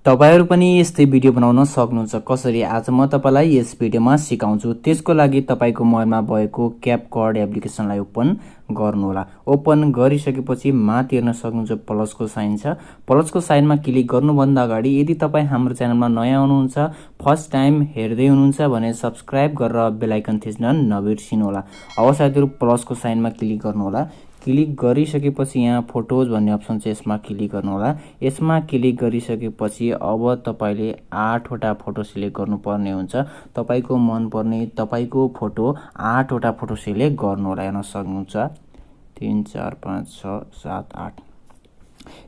तपाईहरु पनि यस्तै भिडियो बनाउन सक्नुहुन्छ। कसरी आज म तपाईलाई यस भिडियोमा सिकाउँछु। त्यसको लागि तपाईको मोबाइलमा भएको क्यापकट एप्लिकेसनलाई ओपन गर्नुहोला। ओपन गरिसकेपछि माथि हेर्न सक्नुहुन्छ प्लसको साइन छ। प्लसको साइनमा क्लिक गर्नुभन्दा अगाडि यदि तपाई हाम्रो च्यानलमा नयाँ हुनुहुन्छ, फर्स्ट टाइम हेर्दै हुनुहुन्छ भने सब्स्क्राइब गरेर बेल आइकन थिच्न नबिर्सिनुहोला। अब साथीहरु प्लसको साइनमा क्लिक गर्नुहोला। क्लिक गरिसकेपछि यहाँ फोटोज भन्ने अप्सन छ, यसमा क्लिक गर्नुहोला। यसमा क्लिक गरिसकेपछि अब तपाईले 8 वटा फोटो सिलेक्ट गर्नुपर्ने हुन्छ। तपाईको मन पर्ने तपाईको फोटो 8 वटा फोटो सिलेक्ट गर्नुहोला। हेर्न सक्नुहुन्छ 3 4 5 6 7 8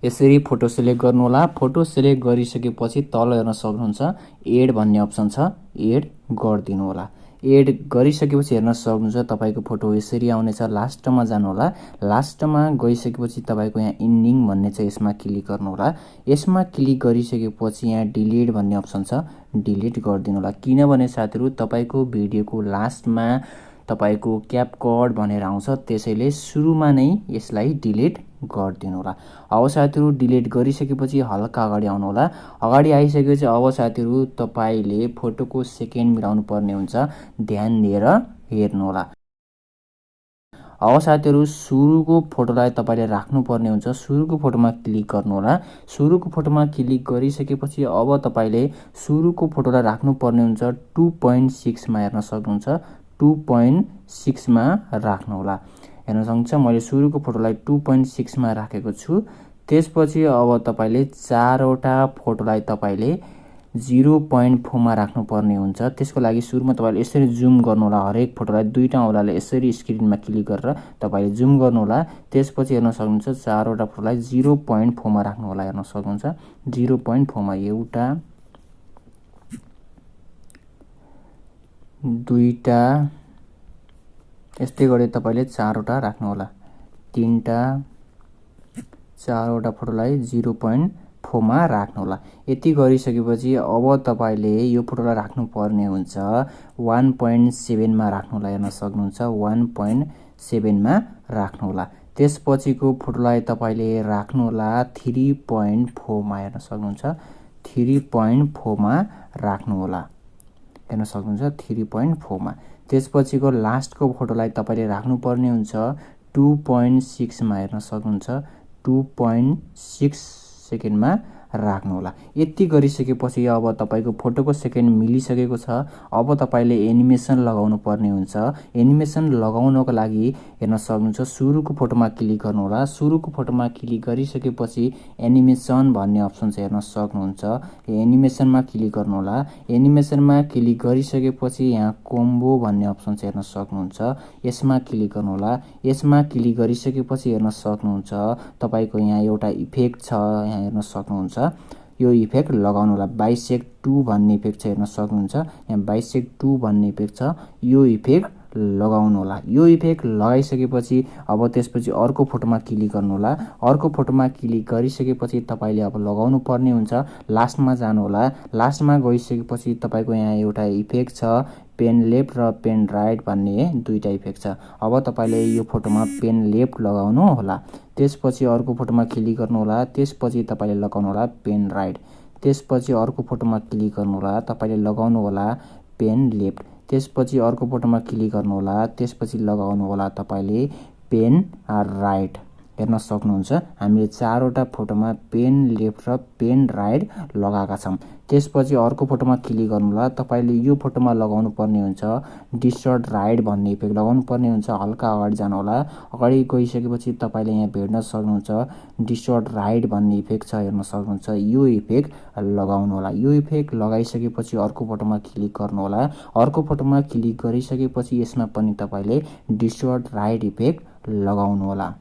यसरी फोटो सिलेक्ट गर्नुहोला। फोटो सिलेक्ट गरिसकेपछि तल हेर्न सक्नुहुन्छ एड भन्ने अप्सन छ, एड गरिदिनु होला। एड गरिसकेपछि हेर्न सक्नुहुन्छ तपाईको फोटो यसरी आउनेछ। लास्टमा जानु होला। लास्टमा गइसकेपछि तपाईको यहाँ एन्डिङ भन्ने छ, यसमा क्लिक गर्नु होला। यसमा क्लिक गरिसकेपछि यहाँ डिलिट भन्ने अप्सन छ, डिलिट गरिदिनु होला। किनभने साथीहरु तपाईको भिडियोको लास्टमा तपाईको क्यापकट भनेर आउँछ, त्यसैले सुरुमा नै यसलाई डिलिट गरिदिनु होला। अब साथीहरु डिलिट गरिसकेपछि हल्का अगाडि आउनु होला। अगाडि आइसकेपछि अब साथीहरु तपाईले फोटोको सेकेन्ड मिलाउनु पर्ने हुन्छ, ध्यान दिएर हेर्नु होला। अब साथीहरु सुरुको फोटोलाई तपाईले राख्नु पर्ने हुन्छ। सुरुको फोटोमा क्लिक गर्नु होला। सुरुको फोटोमा क्लिक गरिसकेपछि अब तपाईले सुरुको फोटोलाई राख्नु पर्ने हुन्छ 2.6 मा। हेर्न सक्नुहुन्छ 2.6 मा राख्नु होला। हेर्न सक्नुहुन्छ मैले सुरुको फोटोलाई 2.6 मा राखेको छु। त्यसपछि अब तपाईले 4 वटा फोटोलाई तपाईले 0.4 मा राख्नु पर्ने हुन्छ। त्यसको लागि सुरुमा तपाईले यसरी जुम गर्नु होला। हरेक फोटोलाई दुईटा औंलाले यसरी स्क्रिनमा क्लिक गरेर तपाईले जुम गर्नु होला। त्यसपछि हेर्न सक्नुहुन्छ 4 वटा फोटोलाई 0.4 मा राख्नु होला। हेर्न सक्नुहुन्छ 0.4 मा एउटा, दुईटा, यस्तै गरी तपाईले 4 वटा राख्नु होला। तीनटा, 4 वटा फोटोलाई 0.4 मा राख्नु होला। यति गरिसकेपछि अब तपाईले यो फोटोलाई राख्नु पर्ने हुन्छ 1.7 मा राख्नु होला। हेर्न सक्नुहुन्छ 1.7 मा राख्नु होला। त्यसपछिको फोटोलाई तपाईले राख्नु होला 3.4 मा। हेर्न सक्नुहुन्छ 3.4 मा राख्नु होला। हेर्न सक्नुहुन्छ 3.4 मा। त्यसपछिको लास्टको फोटोलाई तपाईले राख्नु पर्ने हुन्छ 2.6 मा। हेर्न सक्नुहुन्छ 2.6 सेकेन्ड मा राख्नु होला। यति गरिसकेपछि अब तपाईको फोटोको सेकेन्ड मिलिसकेको छ। अब तपाईले एनिमेसन लगाउनु पर्ने हुन्छ। एनिमेसन लगाउनको लागि हेर्न सक्नुहुन्छ सुरुको फोटोमा क्लिक गर्नु होला। सुरुको फोटोमा क्लिक गरिसकेपछि एनिमेसन भन्ने अप्सन छ, हेर्न सक्नुहुन्छ। एनिमेसनमा क्लिक गर्नु होला। एनिमेसनमा क्लिक गरिसकेपछि यहाँ कोम्बो भन्ने अप्सन छ, हेर्न सक्नुहुन्छ। यसमा क्लिक गर्नु होला। यसमा क्लिक गरिसकेपछि हेर्न सक्नुहुन्छ तपाईको यहाँ एउटा इफेक्ट छ, यहाँ हेर्न सक्नुहुन्छ। यो इफेक्ट लगाउनु होला। बाइसेक्ट 2 भन्ने इफेक्ट छ, हेर्न सक्नुहुन्छ। यहाँ बाइसेक्ट 2 भन्ने इफेक्ट छ, यो इफेक्ट लगाउनु होला। यो इफेक्ट लगाइसकेपछि अब त्यसपछि अर्को फोटोमा क्लिक गर्नु होला। अर्को फोटोमा क्लिक गरिसकेपछि तपाईले अब लगाउनु पर्ने हुन्छ। लास्टमा जानु होला। लास्टमा गइसकेपछि तपाईको यहाँ एउटा इफेक्ट छ, पेन लेफ्ट र पेन राइट भन्ने दुईटा इफेक्ट छ। अब तपाईले यो फोटोमा पेन लेफ्ट लगाउनु होला। त्यसपछि अर्को फोटोमा क्लिक गर्नु होला। त्यसपछि तपाईले लगाउनु होला पेन राइट। त्यसपछि अर्को फोटोमा क्लिक गर्नु होला। तपाईले लगाउनु होला पेन लेफ्ट। त्यसपछि अर्को फोटोमा क्लिक गर्नु होला। त्यसपछि लगाउनु होला तपाईले पेन राइट। हेर्न सक्नुहुन्छ हामीले 4 वटा फोटोमा पेन लेफ्ट र पेन राइट लगाएका छौं। त्यसपछि अर्को फोटोमा क्लिक गर्नु होला। तपाईले यो फोटोमा लगाउनु पर्ने हुन्छ डिस्टर्ट राइट भन्ने इफेक्ट लगाउनु पर्ने हुन्छ। हल्का अगाडि जानु होला। अगाडि गइसकेपछि तपाईले यहाँ भेट्न सक्नुहुन्छ डिस्टर्ट राइट भन्ने इफेक्ट छ, हेर्न सक्नुहुन्छ। यो इफेक्ट लगाउनु होला। यो इफेक्ट लगाइसकेपछि अर्को फोटोमा क्लिक गर्नु होला। अर्को फोटोमा क्लिक गरिसकेपछि यसमा पनि तपाईले डिस्टर्ट राइट इफेक्ट लगाउनु होला।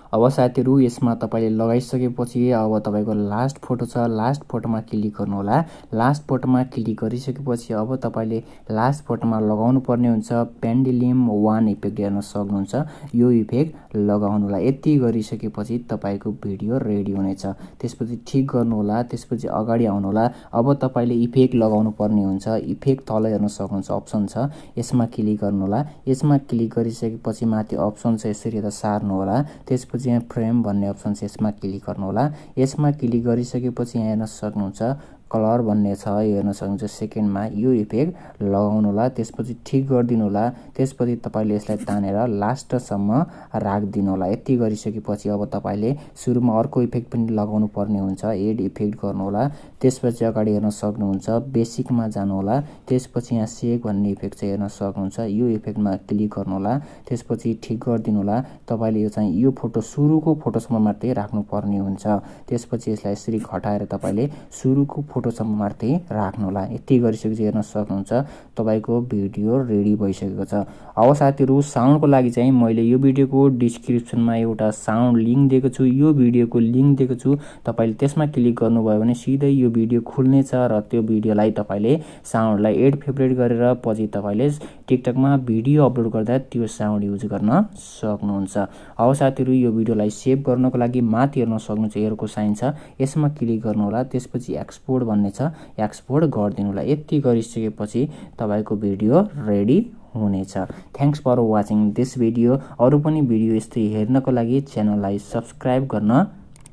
अब साथीहरु यसमा तपाईले लगाइसकेपछि अब तपाईको लास्ट फोटो छ, लास्ट फोटोमा क्लिक गर्नु होला। लास्ट फोटोमा क्लिक गरिसकेपछि अब तपाईले लास्ट फोटोमा लगाउनु पर्ने हुन्छ पेन्डुलम 1 इफेक्ट, हेर्न सक्नुहुन्छ। यो इफेक्ट लगाउनु होला। यति गरिसकेपछि तपाईको भिडियो रेडी हुनेछ। त्यसपछि ठीक गर्नु होला। त्यसपछि अगाडि आउनु होला। अब तपाईले इफेक्ट लगाउनु पर्ने हुन्छ। इफेक्ट तल हेर्न सक्नुहुन्छ अप्सन छ, यसमा क्लिक गर्नु होला। यसमा क्लिक गरिसकेपछि माथि अप्सन छ, यसरी त सार्नु होला। त्यसपछि त्यसपछि यहाँ फ्रेम भन्ने अप्सन छ, यसमा क्लिक गर्नु होला। यसमा क्लिक गरिसकेपछि यहाँ हेर्न सक्नुहुन्छ कलर भन्ने छ, हेर्न सक्नुहुन्छ। सेकेन्डमा यो इफेक्ट लगाउनु होला, त्यसपछि ठिक गरिदिनु होला। त्यसपछि तपाईले यसलाई तानेर लास्टसम्म राखिदिनु होला। यति गरिसकेपछि अब तपाईले सुरुमा अर्को इफेक्ट पनि लगाउनु पर्ने हुन्छ, एड इफेक्ट गर्नु होला। त्यसपछि अगाडि हेर्न सक्नुहुन्छ बेसिकमा जानु होला। त्यसपछि यहाँ सेक भन्ने इफेक्ट छ, हेर्न सक्नुहुन्छ। यो इफेक्टमा क्लिक गर्नु होला, त्यसपछि ठिक गरिदिनु होला। तपाईले यो चाहिँ यो फोटो सुरुको फोटोसम्म मात्रै राख्नु पर्ने हुन्छ। त्यसपछि यसलाई यसरी घटाएर तपाईले सुरुको फोटोसम्म मात्रै राख्नु होला। यति गरिसकेपछि हेर्न सक्नुहुन्छ तपाईको भिडियो रेडी भइसकेको छ। अब साथीहरु साउन्डको लागि चाहिँ मैले यो भिडियोको डिस्क्रिप्सनमा एउटा साउन्ड लिंक दिएको छु, यो भिडियोको लिंक दिएको छु। तपाईले त्यसमा क्लिक गर्नुभयो भने सिधै यो भिडियो खुल्नेछ र त्यो भिडियोलाई तपाईले साउन्डलाई एड फेभरेट गरेर पछि तपाईले टिकटकमा भिडियो अपलोड गर्दा त्यो साउन्ड युज गर्न सक्नुहुन्छ। अब साथीहरु यो भिडियोलाई सेभ गर्नको लागि माथि हेर्न सक्नुहुन्छ एरोको साइन छ, यसमा क्लिक गर्नु होला। त्यसपछि एक्सपोर्ट भन्ने छ, एक्सपोर्ट गरिदिनु होला। यति गरिसकेपछि तपाईको भिडियो रेडी हुनेछ। Thanks for watching this video. अरु पनि भिडियो यस्तै हेर्नको लागि च्यानललाई सब्स्क्राइब गर्न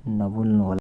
नभुल्नु होला।